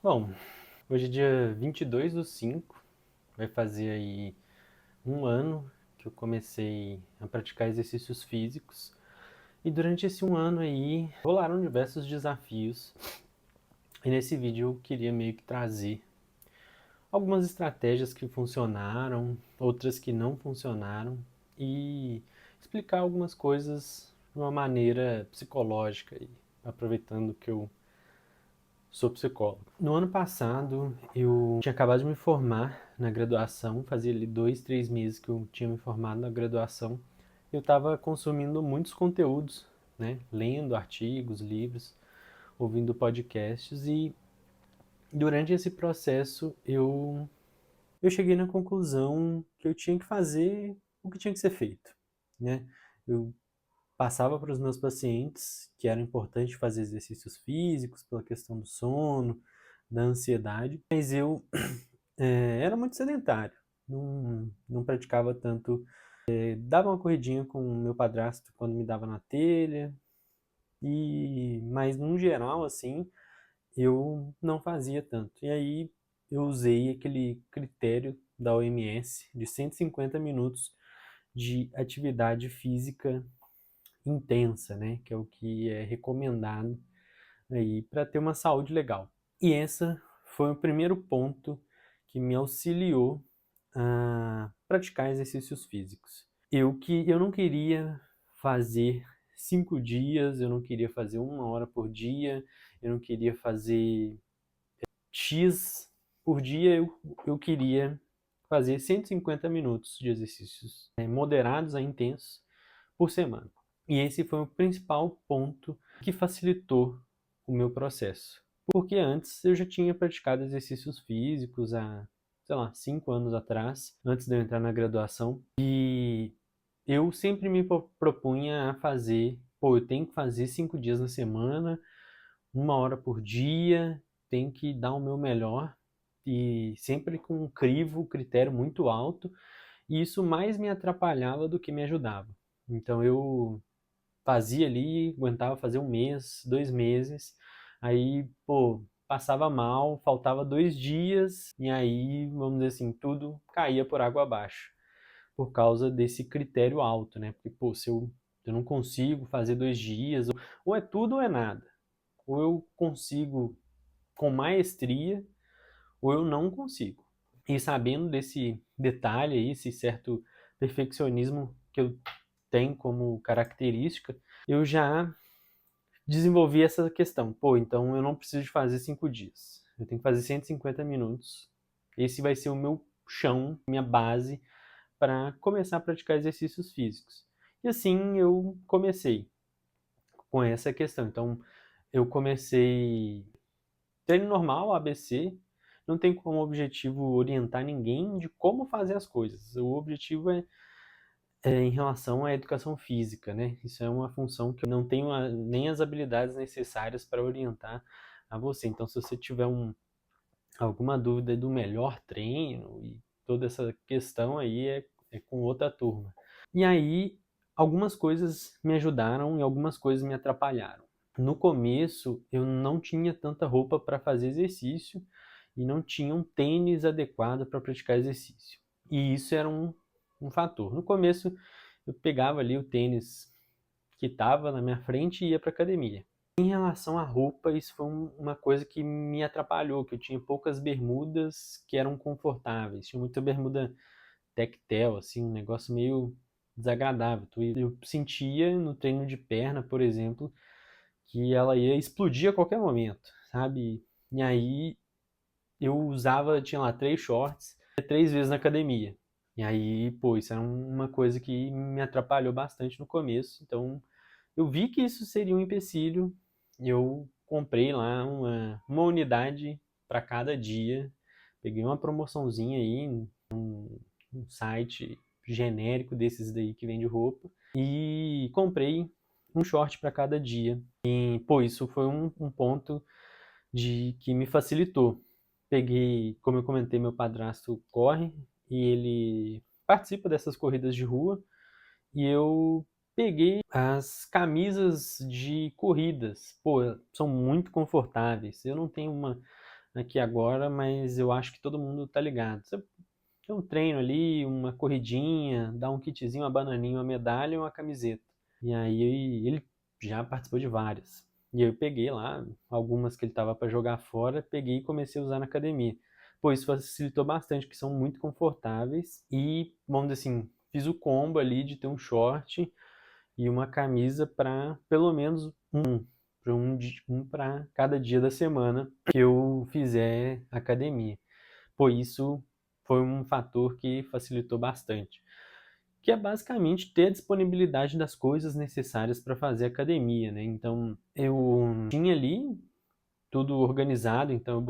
Bom, hoje é dia 22/5, vai fazer aí um ano que eu comecei a praticar exercícios físicos. E durante esse um ano aí, rolaram diversos desafios. E nesse vídeo eu queria meio que trazer algumas estratégias que funcionaram, outras que não funcionaram, e explicar algumas coisas de uma maneira psicológica, aí, aproveitando que eu sou psicólogo. No ano passado, eu tinha acabado de me formar na graduação, fazia ali 2, 3 meses que eu tinha me formado na graduação. Eu estava consumindo muitos conteúdos, né? Lendo artigos, livros, ouvindo podcasts, e durante esse processo eu cheguei na conclusão que eu tinha que fazer o que tinha que ser feito, né? Eu passava para os meus pacientes que era importante fazer exercícios físicos pela questão do sono, da ansiedade, mas eu era muito sedentário, não praticava tanto. Dava uma corridinha com o meu padrasto quando me dava na telha, mas no geral, assim, eu não fazia tanto. E aí eu usei aquele critério da OMS de 150 minutos de atividade física intensa, né? Que é o que é recomendado aí para ter uma saúde legal. E essa foi o primeiro ponto que me auxiliou a praticar exercícios físicos. Eu não queria fazer 5 dias, eu não queria fazer 1 hora por dia, eu não queria fazer X por dia, eu queria fazer 150 minutos de exercícios moderados a intensos por semana. E esse foi o principal ponto que facilitou o meu processo. Porque antes eu já tinha praticado exercícios físicos há, sei lá, 5 anos atrás, antes de eu entrar na graduação. E eu sempre me propunha a fazer, eu tenho que fazer 5 dias na semana, 1 hora por dia, tenho que dar o meu melhor. E sempre com um critério muito alto, e isso mais me atrapalhava do que me ajudava. Então eu fazia ali, aguentava fazer 1 mês, 2 meses, aí, passava mal, faltava 2 dias, e aí, vamos dizer assim, tudo caía por água abaixo, por causa desse critério alto, né? Porque, se eu não consigo fazer 2 dias, ou é tudo ou é nada. Ou eu consigo com maestria, ou eu não consigo. E sabendo desse detalhe aí, esse certo perfeccionismo que eu tenho como característica, eu já desenvolvi essa questão. Então eu não preciso de fazer 5 dias. Eu tenho que fazer 150 minutos. Esse vai ser o meu chão, minha base para começar a praticar exercícios físicos. E assim eu comecei com essa questão. Então eu comecei treino normal, ABC, não tem como objetivo orientar ninguém de como fazer as coisas. O objetivo é em relação à educação física, né? Isso é uma função que eu não tenho nem as habilidades necessárias para orientar a você. Então, se você tiver alguma dúvida do melhor treino e toda essa questão aí é com outra turma. E aí, algumas coisas me ajudaram e algumas coisas me atrapalharam. No começo, eu não tinha tanta roupa para fazer exercício e não tinha um tênis adequado para praticar exercício. E isso era um fator. No começo, eu pegava ali o tênis que estava na minha frente e ia para academia. Em relação à roupa, isso foi uma coisa que me atrapalhou, que eu tinha poucas bermudas que eram confortáveis. Tinha muita bermuda tectel, assim, um negócio meio desagradável. Eu sentia no treino de perna, por exemplo, que ela ia explodir a qualquer momento, sabe? E aí eu usava, tinha lá 3 shorts, 3 vezes na academia. E aí, isso era uma coisa que me atrapalhou bastante no começo. Então, eu vi que isso seria um empecilho. Eu comprei lá uma unidade para cada dia. Peguei uma promoçãozinha aí, um site genérico desses daí que vende roupa. E comprei um short para cada dia. E, isso foi um ponto que me facilitou. Peguei, como eu comentei, meu padrasto corre e ele participa dessas corridas de rua. E eu peguei as camisas de corridas. São muito confortáveis. Eu não tenho aqui agora, mas eu acho que todo mundo tá ligado. Você tem um treino ali, uma corridinha, dá um kitzinho, uma bananinha, uma medalha e uma camiseta. E aí ele já participou de várias. E eu peguei lá algumas que ele tava para jogar fora, peguei e comecei a usar na academia. Pô, isso facilitou bastante, que são muito confortáveis e, vamos dizer assim, fiz o combo ali de ter um short e uma camisa para pelo menos um para cada dia da semana que eu fizer academia. Pô, isso foi um fator que facilitou bastante, que é basicamente ter a disponibilidade das coisas necessárias para fazer academia, né? Então, eu tinha ali tudo organizado, então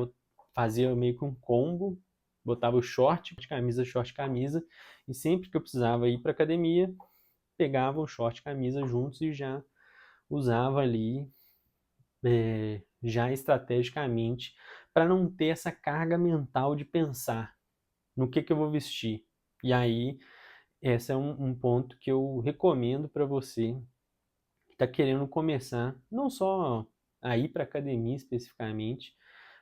fazia meio que um combo, botava o short, camisa, e sempre que eu precisava ir para academia, pegava o short, camisa juntos e já usava ali já estrategicamente para não ter essa carga mental de pensar no que eu vou vestir. E aí, esse é um ponto que eu recomendo para você que está querendo começar, não só a ir para academia especificamente,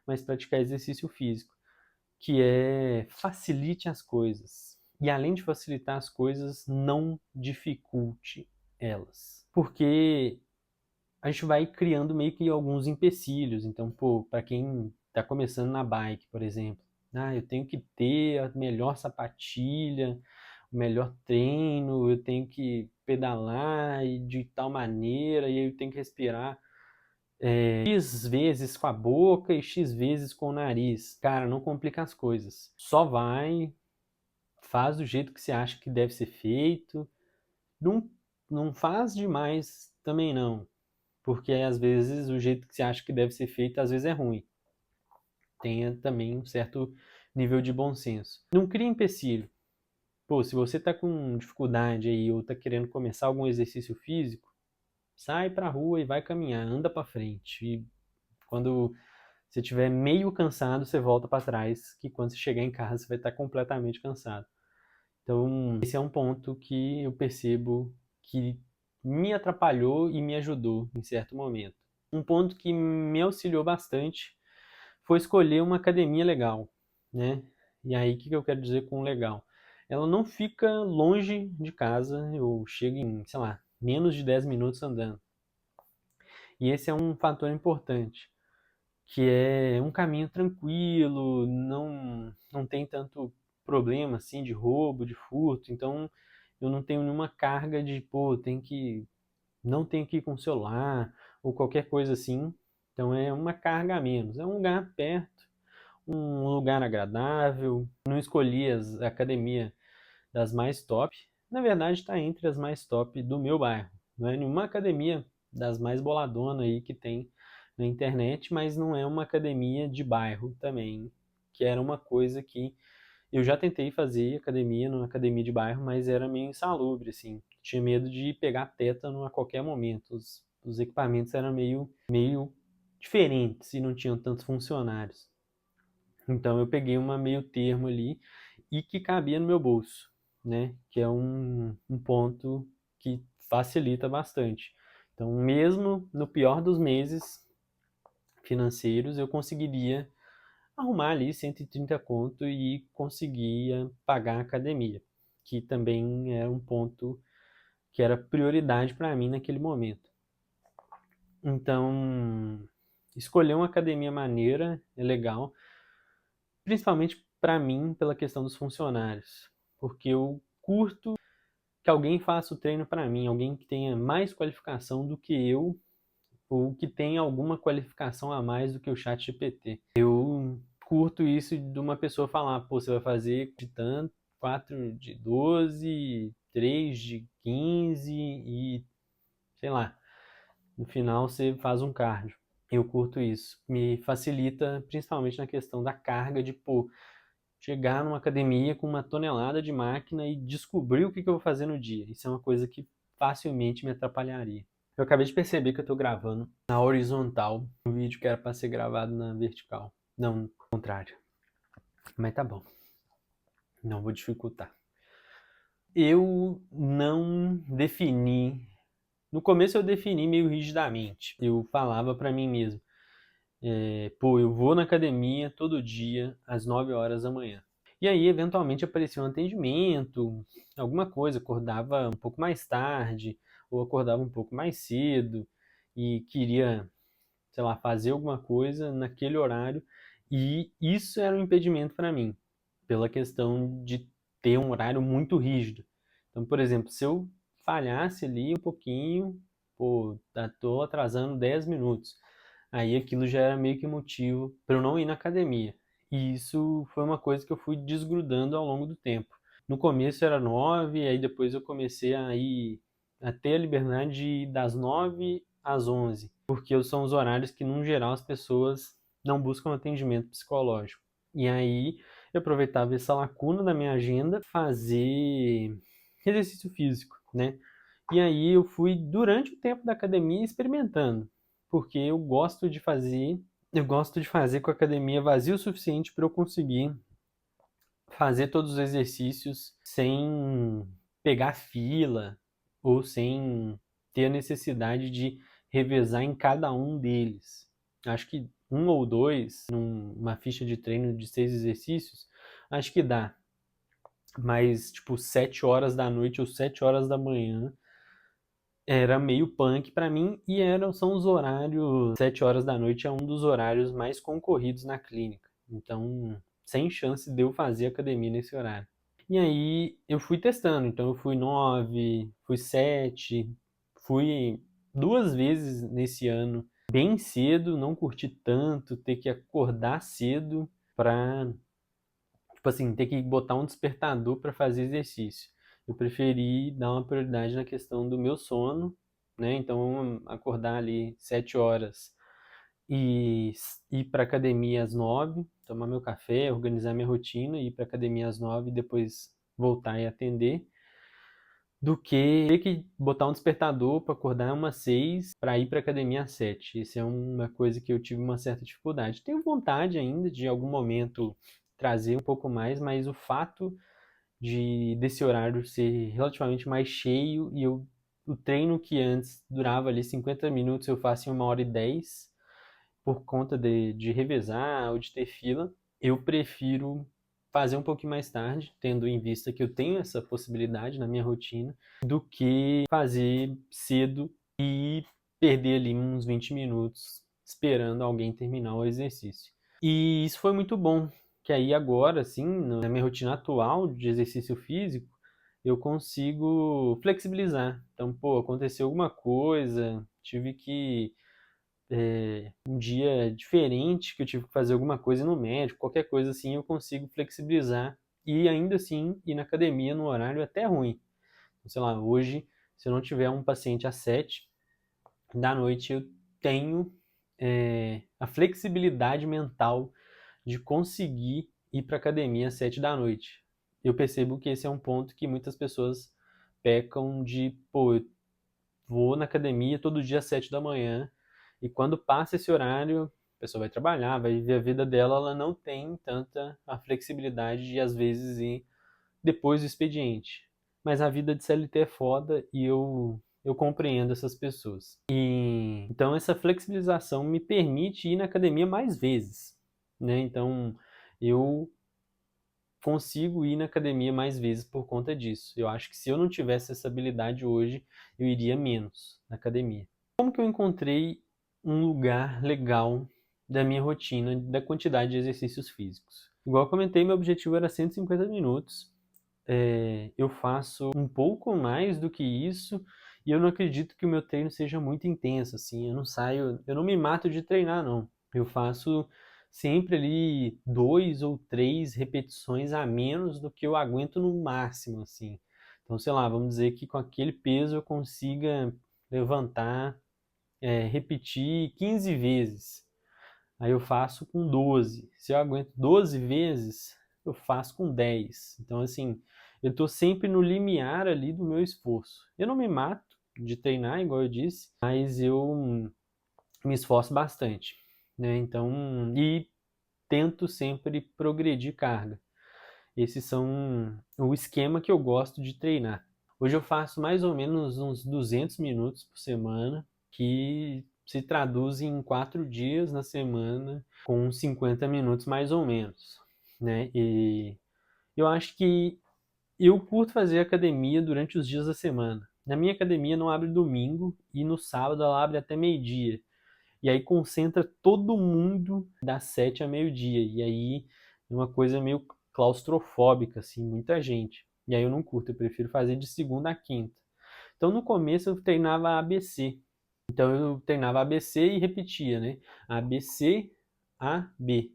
mas praticar exercício físico, que é facilite as coisas. E além de facilitar as coisas, não dificulte elas. Porque a gente vai criando meio que alguns empecilhos. Então, pô, para quem está começando na bike, por exemplo, eu tenho que ter a melhor sapatilha, o melhor treino, eu tenho que pedalar de tal maneira, e aí eu tenho que respirar X vezes com a boca e X vezes com o nariz. Cara, não complica as coisas. Só vai, faz do jeito que você acha que deve ser feito. Não, não faz demais também não, porque às vezes o jeito que você acha que deve ser feito, às vezes é ruim. Tenha também um certo nível de bom senso. Não cria empecilho. Pô, se você tá com dificuldade aí ou tá querendo começar algum exercício físico, sai pra rua e vai caminhar, anda pra frente. E quando você estiver meio cansado, você volta para trás, que quando você chegar em casa você vai estar completamente cansado. Então, esse é um ponto que eu percebo que me atrapalhou e me ajudou em certo momento. Um ponto que me auxiliou bastante foi escolher uma academia legal, né? E aí, o que eu quero dizer com legal? Ela não fica longe de casa, eu chego em, sei lá, menos de 10 minutos andando. E esse é um fator importante, que é um caminho tranquilo, não tem tanto problema assim de roubo, de furto, então eu não tenho nenhuma carga de, pô, não tenho que ir com o celular ou qualquer coisa assim. Então é uma carga a menos, é um lugar perto, um lugar agradável. Não escolhi a academia das mais top. Na verdade, está entre as mais top do meu bairro. Não é nenhuma academia das mais boladona aí que tem na internet, mas não é uma academia de bairro também, que era uma coisa que eu já tentei fazer academia numa academia de bairro, mas era meio insalubre, assim. Tinha medo de pegar tétano a qualquer momento. Os equipamentos eram meio diferentes e não tinham tantos funcionários. Então eu peguei uma meio termo ali e que cabia no meu bolso, né? Que é um ponto que facilita bastante. Então, mesmo no pior dos meses financeiros, eu conseguiria arrumar ali 130 conto e conseguia pagar a academia, que também era um ponto que era prioridade para mim naquele momento. Então, escolher uma academia maneira é legal, principalmente para mim pela questão dos funcionários, porque eu curto que alguém faça o treino para mim, alguém que tenha mais qualificação do que eu ou que tenha alguma qualificação a mais do que o chat GPT. Eu curto isso de uma pessoa falar, pô, você vai fazer de tanto, 4 de 12, 3 de 15 e, sei lá, no final você faz um cardio. Eu curto isso. Me facilita, principalmente na questão da carga de, pô, chegar numa academia com uma tonelada de máquina e descobrir o que eu vou fazer no dia. Isso é uma coisa que facilmente me atrapalharia. Eu acabei de perceber que eu estou gravando na horizontal um vídeo que era para ser gravado na vertical. Não, ao contrário. Mas tá bom. Não vou dificultar. Eu não defini. No começo eu defini meio rigidamente. Eu falava para mim mesmo: Pô, eu vou na academia todo dia às 9 horas da manhã. E aí, eventualmente, aparecia um atendimento, alguma coisa, acordava um pouco mais tarde, ou acordava um pouco mais cedo, e queria, sei lá, fazer alguma coisa naquele horário, e isso era um impedimento para mim, pela questão de ter um horário muito rígido. Então, por exemplo, se eu falhasse ali um pouquinho, pô, tô atrasando 10 minutos, aí aquilo já era meio que motivo para eu não ir na academia. E isso foi uma coisa que eu fui desgrudando ao longo do tempo. No começo era 9, aí depois eu comecei a ir a ter a liberdade de ir das 9 às 11, porque são os horários que, no geral, as pessoas não buscam atendimento psicológico. E aí eu aproveitava essa lacuna da minha agenda fazer exercício físico, né? E aí eu fui, durante o tempo da academia, experimentando, porque eu gosto de fazer com a academia vazia o suficiente para eu conseguir fazer todos os exercícios sem pegar fila ou sem ter a necessidade de revezar em cada um deles. Acho que um ou dois, numa ficha de treino de 6 exercícios, acho que dá. Mas, tipo, 7 horas da noite ou 7 horas da manhã era meio punk pra mim e são os horários. 7 horas da noite é um dos horários mais concorridos na clínica. Então, sem chance de eu fazer academia nesse horário. E aí eu fui testando. Então, eu fui 9, fui 7, fui 2 vezes nesse ano bem cedo, não curti tanto, ter que acordar cedo pra, tipo assim, ter que botar um despertador para fazer exercício. Eu preferi dar uma prioridade na questão do meu sono, né? Então, acordar ali 7 horas e ir para academia às 9, tomar meu café, organizar minha rotina, ir para academia às 9 e depois voltar e atender, do que ter que botar um despertador para acordar umas 6 para ir para academia às 7. Isso é uma coisa que eu tive uma certa dificuldade. Tenho vontade ainda de, em algum momento, trazer um pouco mais, mas o fato desse horário ser relativamente mais cheio e o treino que antes durava ali 50 minutos eu faço em 1 hora e 10 por conta de revezar ou de ter fila. Eu prefiro fazer um pouquinho mais tarde, tendo em vista que eu tenho essa possibilidade na minha rotina, do que fazer cedo e perder ali uns 20 minutos esperando alguém terminar o exercício. E isso foi muito bom, que aí agora, assim, na minha rotina atual de exercício físico, eu consigo flexibilizar. Então, pô, aconteceu alguma coisa, tive que um dia diferente, que eu tive que fazer alguma coisa no médico, qualquer coisa assim, eu consigo flexibilizar e ainda assim ir na academia no horário até ruim. Então, sei lá, hoje, se eu não tiver um paciente às 7 da noite, eu tenho a flexibilidade mental de conseguir ir para academia às 7 da noite. Eu percebo que esse é um ponto que muitas pessoas pecam de, pô, eu vou na academia todo dia às 7 da manhã e quando passa esse horário, a pessoa vai trabalhar, vai viver a vida dela, ela não tem tanta a flexibilidade de às vezes ir depois do expediente. Mas a vida de CLT é foda e eu compreendo essas pessoas. E então essa flexibilização me permite ir na academia mais vezes, né? Então eu consigo ir na academia mais vezes por conta disso. Eu acho que se eu não tivesse essa habilidade hoje, eu iria menos na academia. Como que eu encontrei um lugar legal da minha rotina, da quantidade de exercícios físicos? Igual eu comentei, meu objetivo era 150 minutos. Eu faço um pouco mais do que isso e eu não acredito que o meu treino seja muito intenso, assim. Eu não me mato de treinar, não. Eu faço sempre ali 2 ou 3 repetições a menos do que eu aguento no máximo, assim. Então, sei lá, vamos dizer que com aquele peso eu consiga levantar, repetir 15 vezes. Aí eu faço com 12. Se eu aguento 12 vezes, eu faço com 10. Então, assim, eu estou sempre no limiar ali do meu esforço. Eu não me mato de treinar, igual eu disse, mas eu me esforço bastante, né? Então, e tento sempre progredir carga. Esses são o esquema que eu gosto de treinar. Hoje eu faço mais ou menos uns 200 minutos por semana, que se traduz em 4 dias na semana, com 50 minutos mais ou menos, né? E eu acho que eu curto fazer academia durante os dias da semana. Na minha academia não abre domingo e no sábado ela abre até meio-dia. E aí concentra todo mundo das 7 a meio-dia. E aí é uma coisa meio claustrofóbica, assim, muita gente. E aí eu não curto, eu prefiro fazer de segunda a quinta. Então no começo eu treinava ABC. Então eu treinava ABC e repetia, né? ABC, A, B.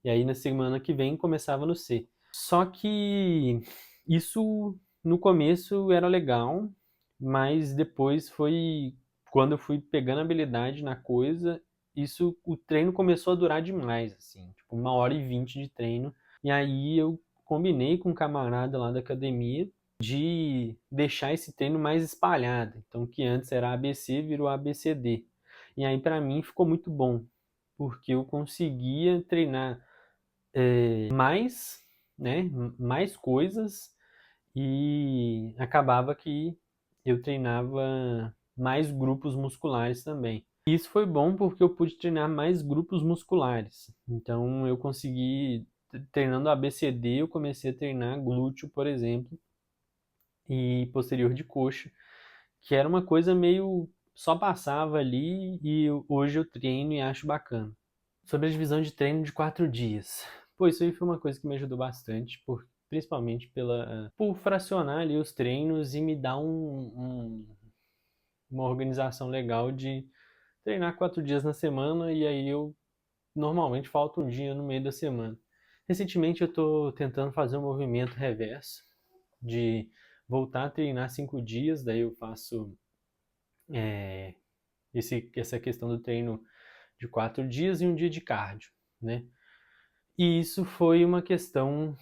E aí na semana que vem começava no C. Só que isso no começo era legal, mas depois foi quando eu fui pegando habilidade na coisa, isso o treino começou a durar demais, assim, tipo 1h20 de treino. E aí eu combinei com um camarada lá da academia de deixar esse treino mais espalhado. Então, que antes era ABC, virou ABCD. E aí, para mim, ficou muito bom, porque eu conseguia treinar mais, né, mais coisas e acabava que eu treinava mais grupos musculares também. Isso foi bom porque eu pude treinar mais grupos musculares. Então, eu consegui, treinando ABCD, eu comecei a treinar glúteo, por exemplo, e posterior de coxa, que era uma coisa meio só passava ali e hoje eu treino e acho bacana. Sobre a divisão de treino de 4 dias. Pô, isso aí foi uma coisa que me ajudou bastante, principalmente por fracionar ali os treinos e me dar uma organização legal de treinar 4 dias na semana e aí eu normalmente falta um dia no meio da semana. Recentemente eu estou tentando fazer um movimento reverso, de voltar a treinar 5 dias, daí eu faço essa questão do treino de 4 dias e um dia de cardio, né? E isso foi uma questão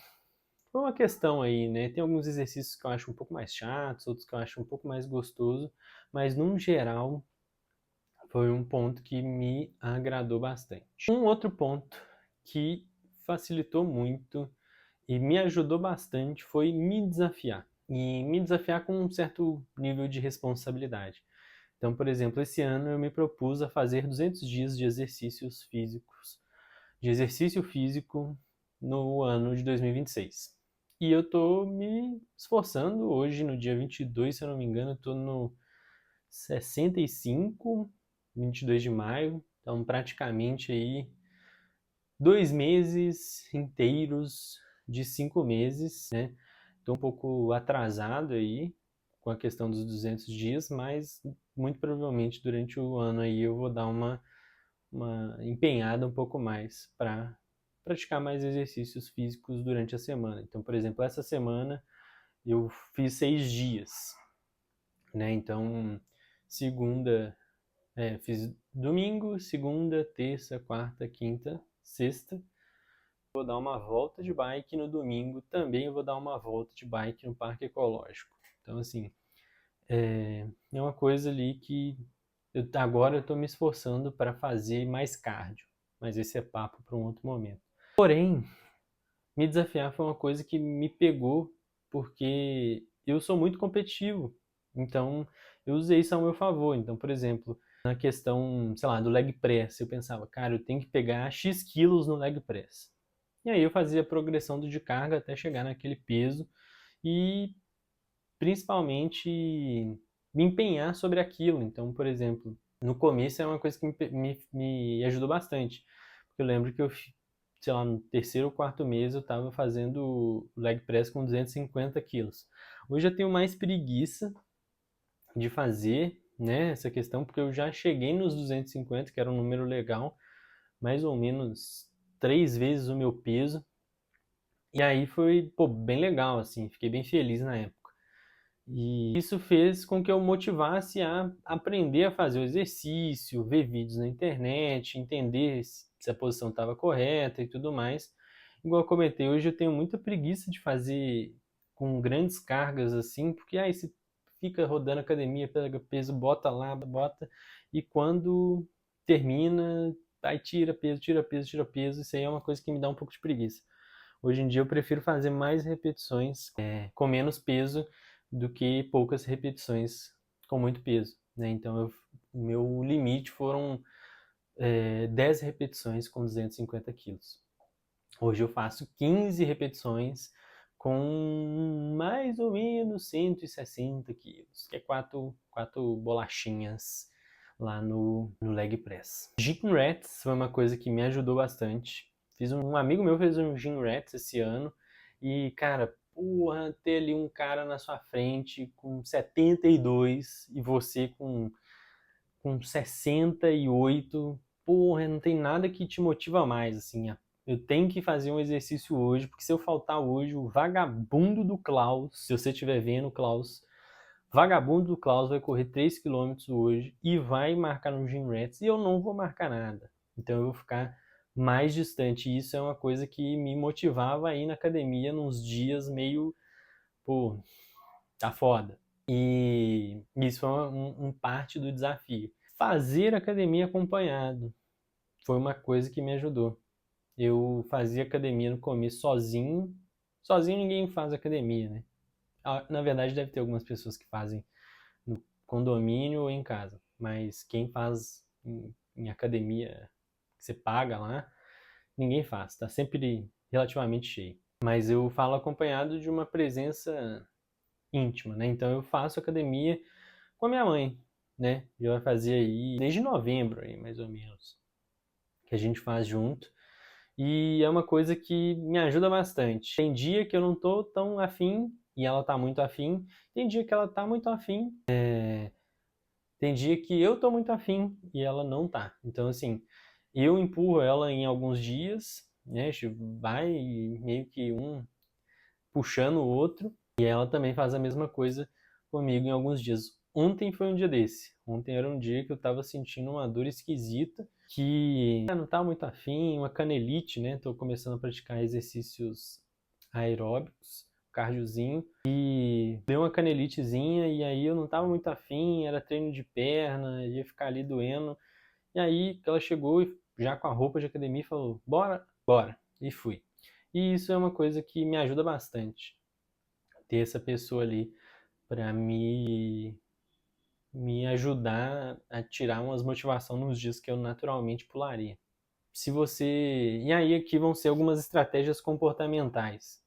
aí, né? Tem alguns exercícios que eu acho um pouco mais chatos, outros que eu acho um pouco mais gostoso, mas no geral foi um ponto que me agradou bastante. Um outro ponto que facilitou muito e me ajudou bastante foi me desafiar. E me desafiar com um certo nível de responsabilidade. Então, por exemplo, esse ano eu me propus a fazer 200 dias de exercícios físicos, de exercício físico no ano de 2026. E eu tô me esforçando hoje, no dia 22, se eu não me engano, eu tô no 65, 22 de maio, então praticamente aí 2 meses inteiros de 5 meses, né? Estou um pouco atrasado aí com a questão dos 200 dias, mas muito provavelmente durante o ano aí eu vou dar uma empenhada um pouco mais para praticar mais exercícios físicos durante a semana. Então, por exemplo, essa semana eu fiz 6 dias, né? Então, fiz domingo, segunda, terça, quarta, quinta, sexta. Vou dar uma volta de bike no domingo, também vou dar uma volta de bike no Parque Ecológico. Então, assim, é uma coisa ali que agora eu estou me esforçando para fazer mais cardio, mas esse é papo para um outro momento. Porém, me desafiar foi uma coisa que me pegou porque eu sou muito competitivo, então eu usei isso ao meu favor. Então, por exemplo, na questão, sei lá, do leg press, eu pensava, cara, eu tenho que pegar X quilos no leg press. E aí eu fazia a progressão de carga até chegar naquele peso e principalmente me empenhar sobre aquilo. Então, por exemplo, no começo é uma coisa que me ajudou bastante. Porque eu lembro que sei lá, no terceiro ou quarto mês eu estava fazendo leg press com 250 quilos. Hoje eu tenho mais preguiça de fazer, né, essa questão, porque eu já cheguei nos 250, que era um número legal, mais ou menos 3 vezes o meu peso. E aí foi, pô, bem legal, assim, fiquei bem feliz na época. E isso fez com que eu motivasse a aprender a fazer o exercício, ver vídeos na internet, entender se a posição estava correta e tudo mais. Igual eu comentei, hoje eu tenho muita preguiça de fazer com grandes cargas assim, porque aí você fica rodando academia, pega peso, bota lá, bota, e quando termina, aí tira peso, tira peso, tira peso. Isso aí é uma coisa que me dá um pouco de preguiça. Hoje em dia eu prefiro fazer mais repetições com menos peso do que poucas repetições com muito peso. né? Então o meu limite foram 10 repetições com 250 quilos. Hoje eu faço 15 repetições com mais ou menos 160 quilos, que é quatro bolachinhas lá no leg press. Gym Rats foi uma coisa que me ajudou bastante. Um amigo meu fez um Gym Rats esse ano e, cara, porra, ter ali um cara na sua frente com 72 e você com 68, porra, não tem nada que te motiva mais, assim. Eu tenho que fazer um exercício hoje, porque se eu faltar hoje, o vagabundo do Klaus, se você estiver vendo, Klaus, vagabundo do Klaus vai correr 3 quilômetros hoje e vai marcar no Gym Rats e eu não vou marcar nada. Então eu vou ficar mais distante. E isso é uma coisa que me motivava a ir na academia nos dias meio, pô, tá foda. E isso foi um parte do desafio. Fazer academia acompanhado foi uma coisa que me ajudou. Eu fazia academia no começo sozinho. Sozinho ninguém faz academia, né? Na verdade, deve ter algumas pessoas que fazem no condomínio ou em casa. Mas quem faz em academia que você paga lá, ninguém faz. Tá sempre relativamente cheio. Mas eu falo acompanhado de uma presença íntima, né? Então eu faço academia com a minha mãe, né? Já vai fazer aí desde novembro aí, mais ou menos, que a gente faz junto. E é uma coisa que me ajuda bastante. Tem dia que eu não tô tão afim e ela tá muito afim. Tem dia que ela tá muito afim. Tem dia que eu tô muito afim e ela não tá. Então, assim, eu empurro ela em alguns dias, né? A gente vai meio que um puxando o outro. E ela também faz a mesma coisa comigo em alguns dias. Ontem foi um dia desse. Ontem era um dia que eu tava sentindo uma dor esquisita, que não tava muito afim, uma canelite, né? Tô começando a praticar exercícios aeróbicos, cardiozinho, e deu uma canelitezinha, e aí eu não tava muito afim, era treino de perna, ia ficar ali doendo. E aí ela chegou já com a roupa de academia e falou: bora, bora. E fui. E isso é uma coisa que me ajuda bastante, ter essa pessoa ali para me ajudar a tirar umas motivação nos dias que eu naturalmente pularia. Se você, e aí aqui vão ser algumas estratégias comportamentais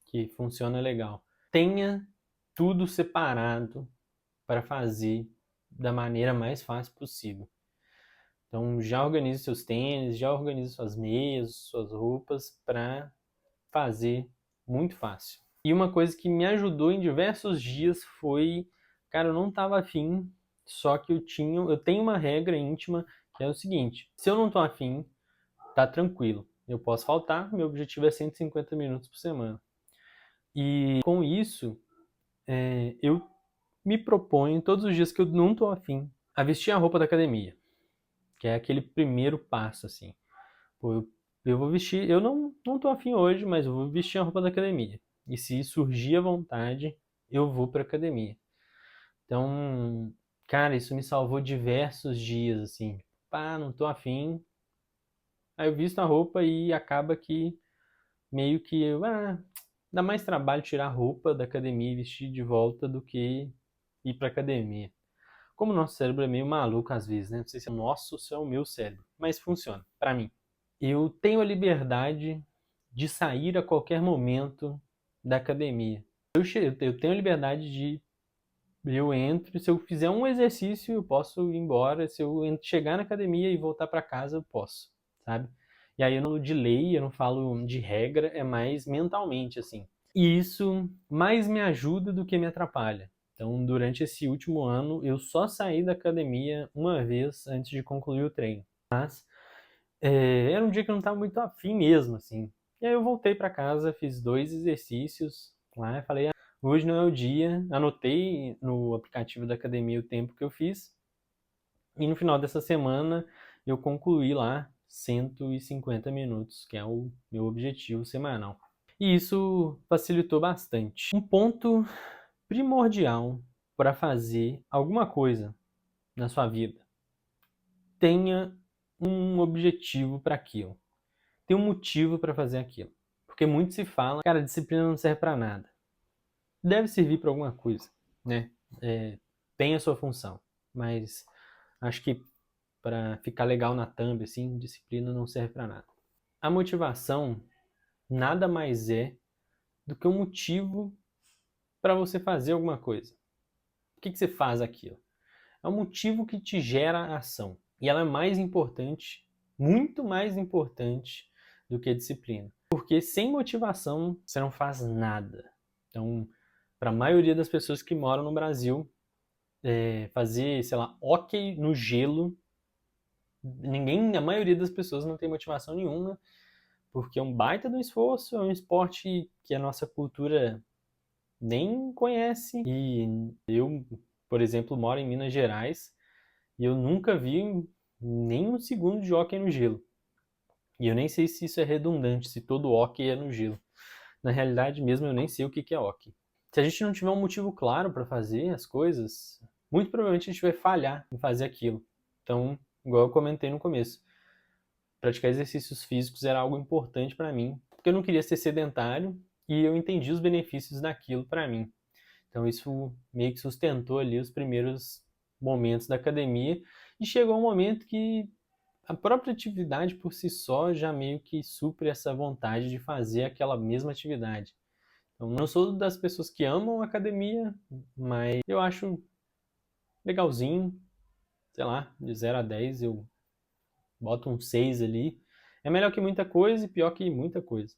que funciona legal. Tenha tudo separado para fazer da maneira mais fácil possível. Então já organize seus tênis, já organize suas meias, suas roupas para fazer muito fácil. E uma coisa que me ajudou em diversos dias foi, cara, eu não estava afim, só que eu tenho uma regra íntima que é o seguinte: se eu não tô afim, tá tranquilo. Eu posso faltar, meu objetivo é 150 minutos por semana. E com isso, eu me proponho todos os dias que eu não tô afim a vestir a roupa da academia, que é aquele primeiro passo, assim. Pô, eu vou vestir, eu não tô afim hoje, mas eu vou vestir a roupa da academia. E se surgir a vontade, eu vou pra academia. Então, cara, isso me salvou diversos dias, assim. Pá, não tô afim. Aí eu visto a roupa e acaba que meio que dá mais trabalho tirar a roupa da academia e vestir de volta do que ir pra academia. Como o nosso cérebro é meio maluco às vezes, né? Não sei se é o nosso ou se é o meu cérebro, mas funciona, pra mim. Eu tenho a liberdade de sair a qualquer momento da academia. Eu tenho a liberdade de eu entro, se eu fizer um exercício, eu posso ir embora. Se eu chegar na academia e voltar para casa, eu posso, sabe? E aí eu não falo de lei, eu não falo de regra, é mais mentalmente, assim. E isso mais me ajuda do que me atrapalha. Então, durante esse último ano, eu só saí da academia uma vez antes de concluir o treino. Mas era um dia que eu não estava muito afim mesmo, assim. E aí eu voltei para casa, fiz 2 exercícios lá, falei, hoje não é o dia. Anotei no aplicativo da academia o tempo que eu fiz. E no final dessa semana eu concluí lá 150 minutos, que é o meu objetivo semanal. E isso facilitou bastante. Um ponto primordial para fazer alguma coisa na sua vida: tenha um objetivo para aquilo. Tem um motivo para fazer aquilo. Porque muito se fala, cara, a disciplina não serve para nada. Deve servir para alguma coisa, né? Tem a sua função. mas acho que para ficar legal na thumb, assim, disciplina não serve para nada. A motivação nada mais é do que um motivo para você fazer alguma coisa. Por que você faz aquilo? É um motivo que te gera a ação. E ela é mais importante, muito mais importante do que a disciplina. Porque sem motivação você não faz nada. Então, para a maioria das pessoas que moram no Brasil, fazer, sei lá, hóquei no gelo, a maioria das pessoas não tem motivação nenhuma, porque é um baita do esforço, é um esporte que a nossa cultura nem conhece. E eu, por exemplo, moro em Minas Gerais e eu nunca vi nem um segundo de hóquei no gelo. E eu nem sei se isso é redundante, se todo hóquei é no gelo. Na realidade mesmo, eu nem sei o que é hóquei. Se a gente não tiver um motivo claro para fazer as coisas, muito provavelmente a gente vai falhar em fazer aquilo. Então, igual eu comentei no começo, praticar exercícios físicos era algo importante para mim, porque eu não queria ser sedentário e eu entendi os benefícios daquilo para mim. Então isso meio que sustentou ali os primeiros momentos da academia e chegou um momento que a própria atividade por si só já meio que supre essa vontade de fazer aquela mesma atividade. Então não sou das pessoas que amam a academia, mas eu acho legalzinho, sei lá, de 0 a 10 eu boto um 6 ali. É melhor que muita coisa e pior que muita coisa.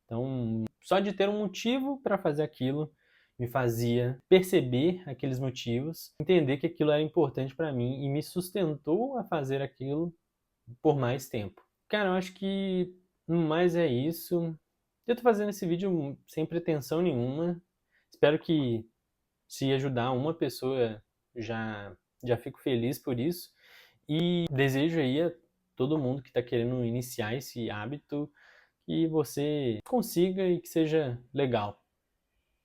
Então, só de ter um motivo para fazer aquilo me fazia perceber aqueles motivos, entender que aquilo era importante para mim e me sustentou a fazer aquilo por mais tempo. Cara, eu acho que no mais é isso. Eu tô fazendo esse vídeo sem pretensão nenhuma. Espero que se ajudar uma pessoa já fico feliz por isso. E desejo aí a todo mundo que está querendo iniciar esse hábito que você consiga e que seja legal,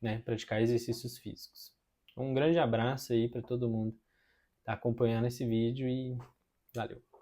né, praticar exercícios físicos. Um grande abraço aí para todo mundo que está acompanhando esse vídeo e valeu!